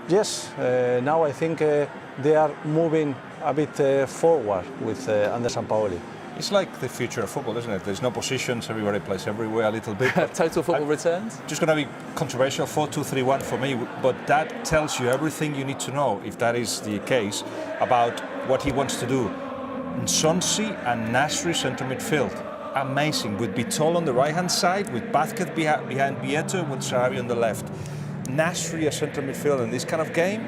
Yes, now I think they are moving a bit forward with under Sampaoli. It's like the future of football, isn't it? There's no positions, everybody plays everywhere a little bit. Total football returns? Just going to be controversial, 4-2-3-1 for me, but that tells you everything you need to know, if that is the case, about what he wants to do. Nsonsi and Nasri centre midfield. Amazing, with Vitolo on the right-hand side, with Vázquez behind Vieto, with Sarabia on the left. Nasri as centre midfield in this kind of game,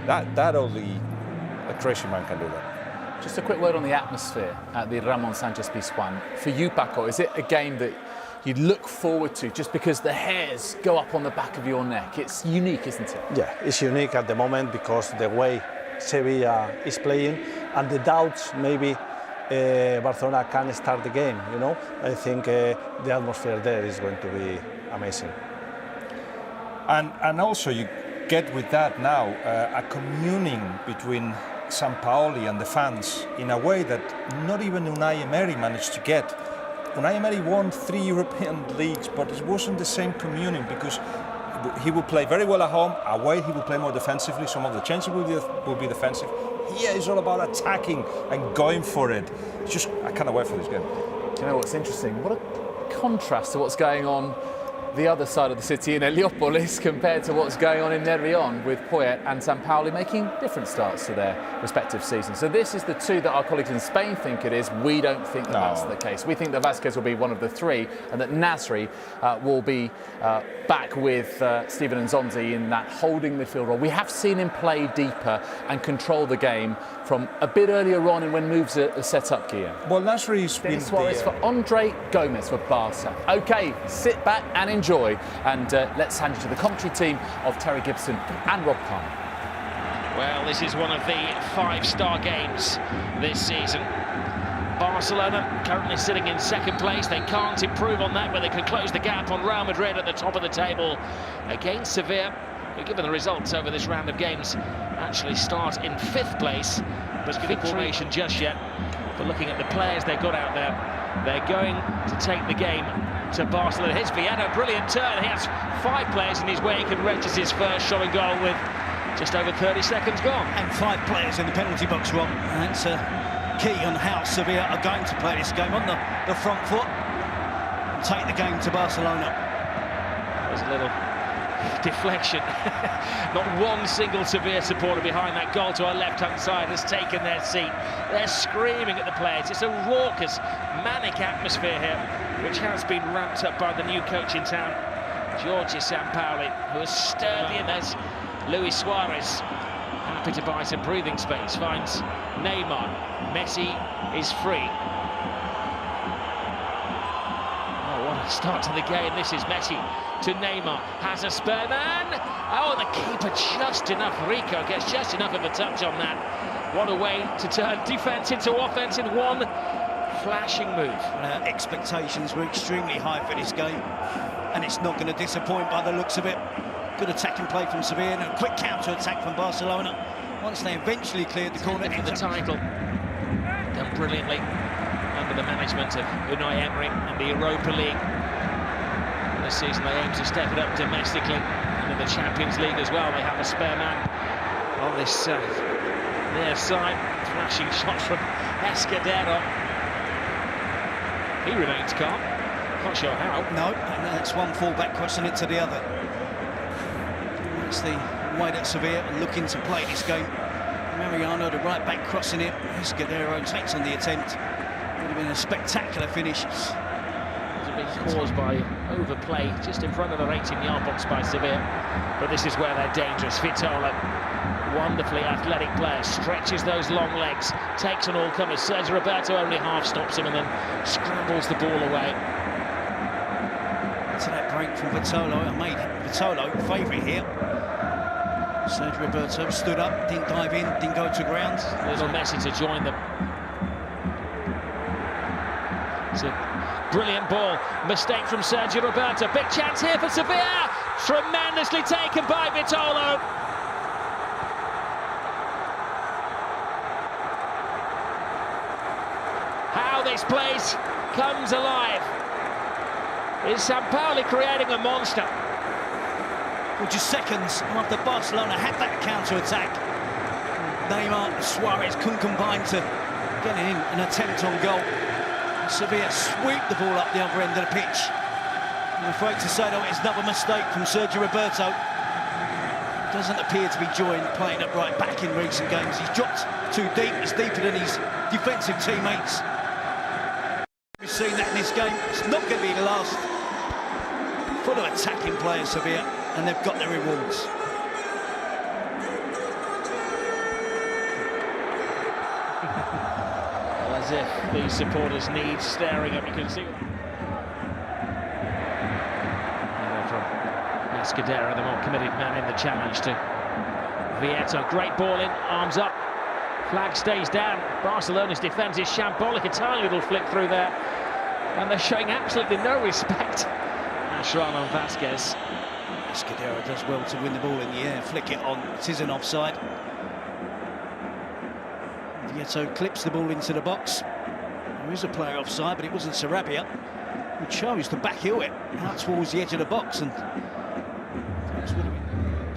that only a crazy man can do that. Just a quick word on the atmosphere at the Ramon Sanchez Pizjuan. For you, Paco, is it a game that you look forward to just because the hairs go up on the back of your neck? It's unique, isn't it? Yeah, it's unique at the moment because the way Sevilla is playing and the doubts maybe Barcelona can start the game, you know. I think the atmosphere there is going to be amazing. And also you get with that now a communing between Sampaoli and the fans in a way that not even Unai Emery managed to get. Unai Emery won 3 European leagues, but it wasn't the same communing because he will play very well at home. Away he will play more defensively. Some of the chances will be defensive. Here it's all about attacking and going for it. It's just, I can't wait for this game. Do you know what's interesting? What a contrast to what's going on the other side of the city in Heliópolis compared to what's going on in Nervión, with Poyet and Sampaoli making different starts to their respective seasons. So this is the two that our colleagues in Spain think it is. We don't think that that's the case. We think that Vázquez will be one of the three and that Nasri will be back with Steven Nsonsi in that holding midfield role. We have seen him play deeper and control the game from a bit earlier on and when moves are set up, Guillaume. Well, Nasri's been Suarez for Andre Gomes for Barca. OK, sit back and enjoy. And let's hand you to the commentary team of Terry Gibson and Rob Palmer. Well, this is one of the 5-star games this season. Barcelona currently sitting in second place. They can't improve on that, but they can close the gap on Real Madrid at the top of the table against Sevilla, who, given the results over this round of games, actually start in 5th place. But big formation just yet. But looking at the players they've got out there, they're going to take the game to Barcelona. Here's Vieto, brilliant turn. He has 5 players in his way. He can register his first shot and goal with just over 30 seconds gone. And 5 players in the penalty box, Rob. That's key on how Sevilla are going to play this game on the front foot and take the game to Barcelona. There's a little deflection. Not one single Sevilla supporter behind that goal to our left-hand side has taken their seat. They're screaming at the players. It's a raucous, manic atmosphere here, which has been ramped up by the new coach in town, Jorge Sampaoli, who has stirred in as Luis Suarez, happy to buy some breathing space, finds Neymar. Messi is free. Oh, what a start to the game. This is Messi to Neymar, has a spare man. Oh, the keeper just enough. Rico gets just enough of a touch on that. What a way to turn defence into offence in one flashing move. Expectations were extremely high for this game, and it's not going to disappoint by the looks of it. Good attacking play from Sevilla and a quick counter-attack from Barcelona once they eventually cleared the corner. For the title, done brilliantly under the management of Unai Emery and the Europa League. This season they aim to step it up domestically, and in the Champions League as well. They have a spare man on this near side. Flashing shot from Escudero. He remains calm. Not sure how. No, and that's one full-back crossing it to the other. That's the way that Sevilla are looking to play this game. Mariano, the right-back, crossing it. Escudero takes on the attempt. Would have been a spectacular finish. Caused by overplay just in front of the 18-yard box by Sevilla, but this is where they're dangerous. Vitolo, wonderfully athletic player, stretches those long legs, takes on all comers. Sergio Roberto only half stops him and then scrambles the ball away. To that break from Vitolo, I made Vitolo favourite here. Sergio Roberto stood up, didn't dive in, didn't go to ground. Little Messi to join them. It's a brilliant ball. Mistake from Sergio Roberto. Big chance here for Sevilla. Tremendously taken by Vitolo. How this place comes alive. Is Sampaoli creating a monster? Well, just seconds after Barcelona had that counter-attack, Neymar and Suarez couldn't combine to get in an attempt on goal. Sevilla sweep the ball up the other end of the pitch. I'm afraid to say, though, it's another mistake from Sergio Roberto. Doesn't appear to be enjoying playing at right back in recent games. He's dropped too deep. He's deeper than his defensive teammates. We've seen that in this game. It's not going to be the last. Full of attacking players, Sevilla, and they've got their rewards. Well, as if these supporters need staring up, you can see. From Escudero, the more committed man in the challenge, to Vitolo. Great ball in, arms up, flag stays down. Barcelona's defence is shambolic, a tiny little flick through there, and they're showing absolutely no respect. Machin on Vasquez. Escudero does well to win the ball in the air, flick it on. It is an offside. Vitolo clips the ball into the box. There is a player offside, but it wasn't Sarabia, who chose to backheel it out towards the edge of the box. And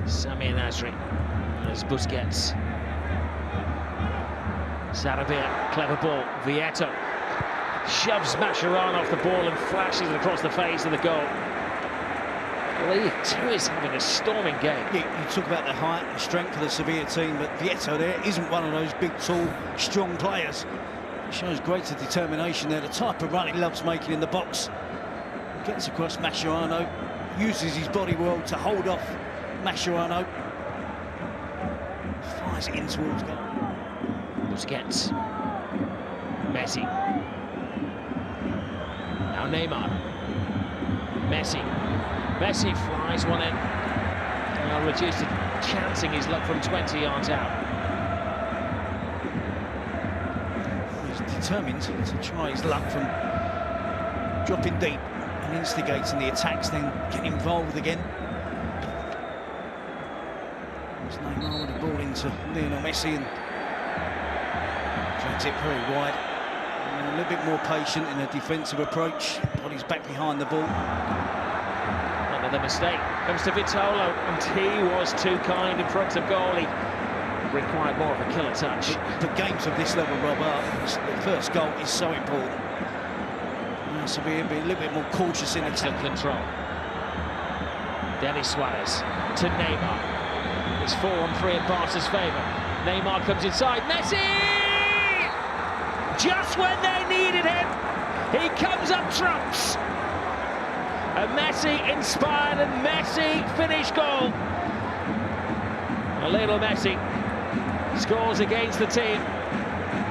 Sami Nasri. There's Busquets. Sarabia, clever ball. Vitolo shoves Machin off the ball and flashes it across the face of the goal. Well, he too is having a storming game. Yeah, you talk about the height and strength of the Sevilla team, but Vitolo there isn't one of those big, tall, strong players. He shows greater determination there, the type of run he loves making in the box. He gets across Mascherano, uses his body well to hold off Mascherano. Fires it in towards goal. Busquets. Messi. Now Neymar. Messi. Messi flies one in. Now reduced to chancing his luck from 20 yards out. He's determined to try his luck from dropping deep and instigating the attacks, then getting involved again. There's Neymar with the ball into Lionel Messi and drags it very wide. And a little bit more patient in a defensive approach. Body's back behind the ball. Another mistake comes to Vitolo, and he was too kind in front of goal. He required more of a killer touch. The games of this level, Rob, the first goal is so important. So be a little bit more cautious in attack. Control. Denis Suarez to Neymar. It's 4-on-3 in Barca's favour. Neymar comes inside. Messi! Just when they needed him, he comes up trumps. A Messi-inspired and Messi-finished goal. Lionel Messi scores against the team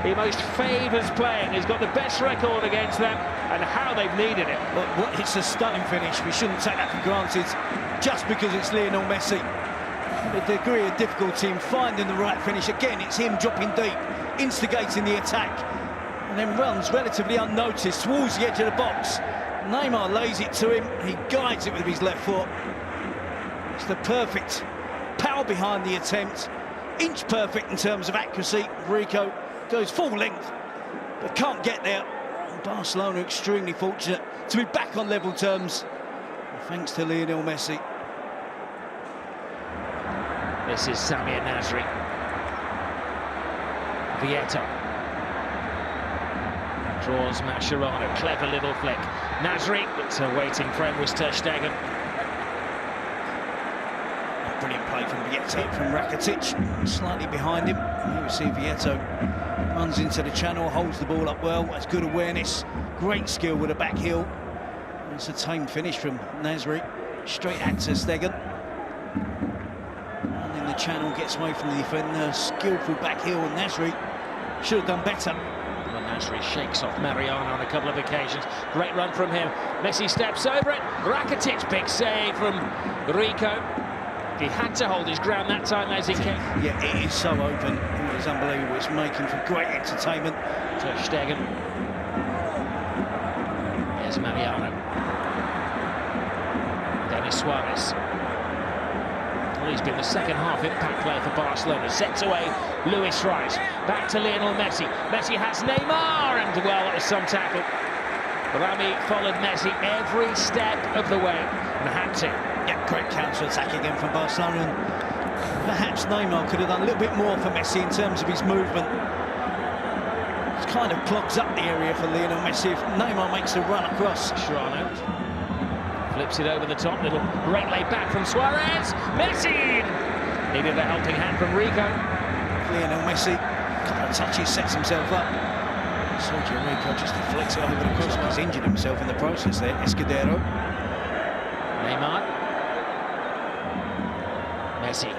he most favours playing. He's got the best record against them, and how they've needed it. But it's a stunning finish. We shouldn't take that for granted just because it's Lionel Messi. The degree of difficulty in finding the right finish. Again, it's him dropping deep, instigating the attack, and then runs relatively unnoticed towards the edge of the box. Neymar lays it to him, he guides it with his left foot. It's the perfect power behind the attempt, inch perfect in terms of accuracy. Rico goes full length, but can't get there. And Barcelona extremely fortunate to be back on level terms, thanks to Lionel Messi. This is Sami Nasri. Vitolo draws Mascherano, clever little flick. Nasri, but waiting for him was Ter Stegen. Brilliant play from Vitolo, from Rakitic, slightly behind him. Here we see Vitolo runs into the channel, holds the ball up well. That's good awareness, great skill with a back heel. It's a tame finish from Nasri, straight at Ter Stegen. And in the channel, gets away from the defender, skillful back heel, and Nasri should have done better. Nasri shakes off Mariano on a couple of occasions. Great run from him. Messi steps over it. Rakitic, big save from Rico. He had to hold his ground that time as he came. Yeah, it is so open. It is unbelievable. It's making for great entertainment. Ter Stegen. Here's Mariano. Denis Suarez. Well, he's been the second half impact player for Barcelona. Sets away Luis Suarez. Back to Lionel Messi. Messi has Neymar, and well, that was some tackle. Rami followed Messi every step of the way. Machin. Yeah, great counter-attack again from Barcelona. And perhaps Neymar could have done a little bit more for Messi in terms of his movement. It kind of clogs up the area for Lionel Messi if Neymar makes a run across. Toronto flips it over the top. Little great lay back from Suarez. Messi needed a helping hand from Rico. Lionel Messi, a couple of touches, sets himself up. Sergio Rico just deflects it over the cross. He's injured himself in the process there. Escudero. Neymar. Messi.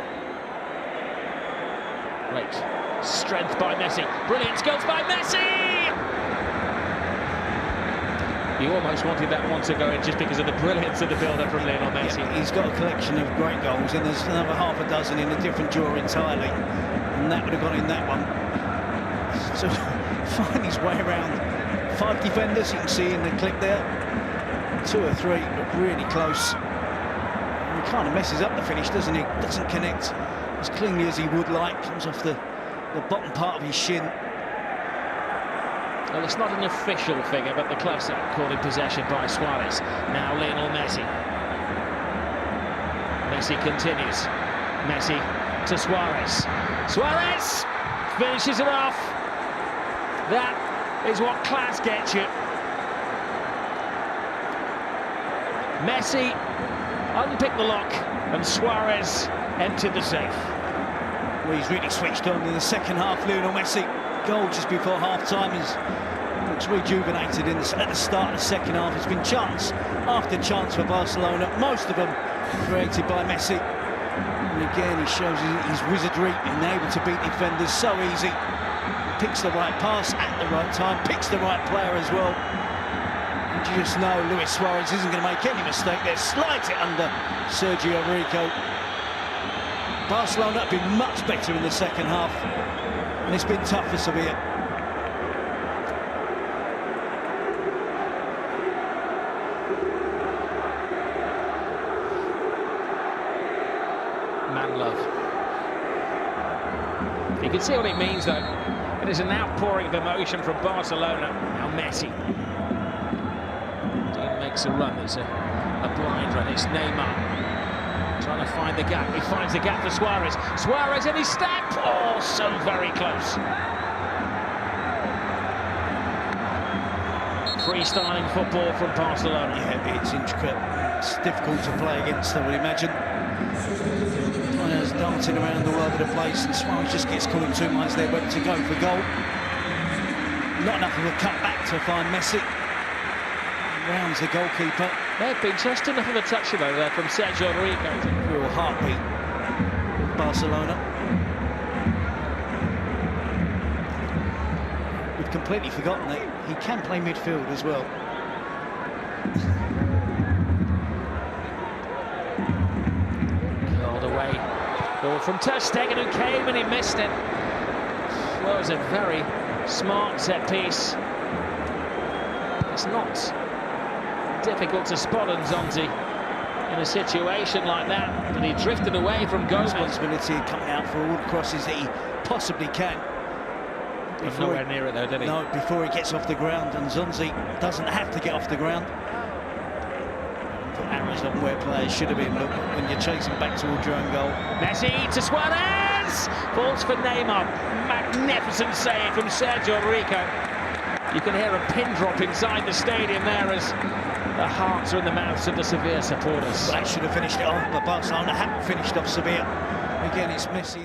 Great strength by Messi. Brilliant skills by Messi! You almost wanted that one to go in just because of the brilliance of the build-up from Lionel Messi. Yeah, he's got a collection of great goals, and there's another half a dozen in a different drawer entirely. And that would have gone in that one. So find his way around 5 defenders, you can see in the clip there. 2 or 3, but really close. And he kind of messes up the finish, doesn't he? Doesn't connect as cleanly as he would like. Comes off the bottom part of his shin. Well, it's not an official figure, but the close-up caught in possession by Suarez. Now Lionel Messi. Messi continues. Messi to Suarez. Suarez finishes it off. That is what class gets you. Messi unpicked the lock, and Suarez emptied the safe. Well, he's really switched on in the second half, Lionel Messi. Goal just before half-time. He looks rejuvenated at the start of the second half. It's been chance after chance for Barcelona, most of them created by Messi. And again, he shows his wizardry, being able to beat defenders so easy. Picks the right pass at the right time, picks the right player as well. And you just know Luis Suarez isn't going to make any mistake there. Slides it under Sergio Rico. Barcelona have been much better in the second half, and it's been tough for Sevilla. Man love. You can see what it means, though. It is an outpouring of emotion from Barcelona. Now Messi. He makes a run. It's a blind run. It's Neymar trying to find the gap. He finds the gap for Suarez. Suarez in his step. Oh, so very close. Freestyling football from Barcelona. Yeah, it's intricate. It's difficult to play against, I would imagine. Players dancing around all over the place, and Suarez just gets caught in 2 minds there, whether to go for goal. Not enough of a cut back to find Messi. Rounds the goalkeeper. They've been just enough of a touch over there from Sergio Rico. Real heartbeat, Barcelona. We've completely forgotten that he can play midfield as well. Called away. Ball from Ter Stegen, who came and he missed it. Well, it was a very smart set piece. It's not difficult to spot Nzonzi in a situation like that, but he drifted away from goal. Responsibility of coming out for all the crosses that he possibly can. He's nowhere near it though, did he? No, before he gets off the ground, and Nzonzi doesn't have to get off the ground. Put arrows on where players should have been, look, when you're chasing back towards your own goal. Messi to Suarez! Falls for Neymar. Magnificent save from Sergio Rico. You can hear a pin drop inside the stadium there as the hearts are in the mouths of the Sevilla supporters. Well, that should have finished it off, but Barcelona haven't finished off Sevilla. Again, it's Messi.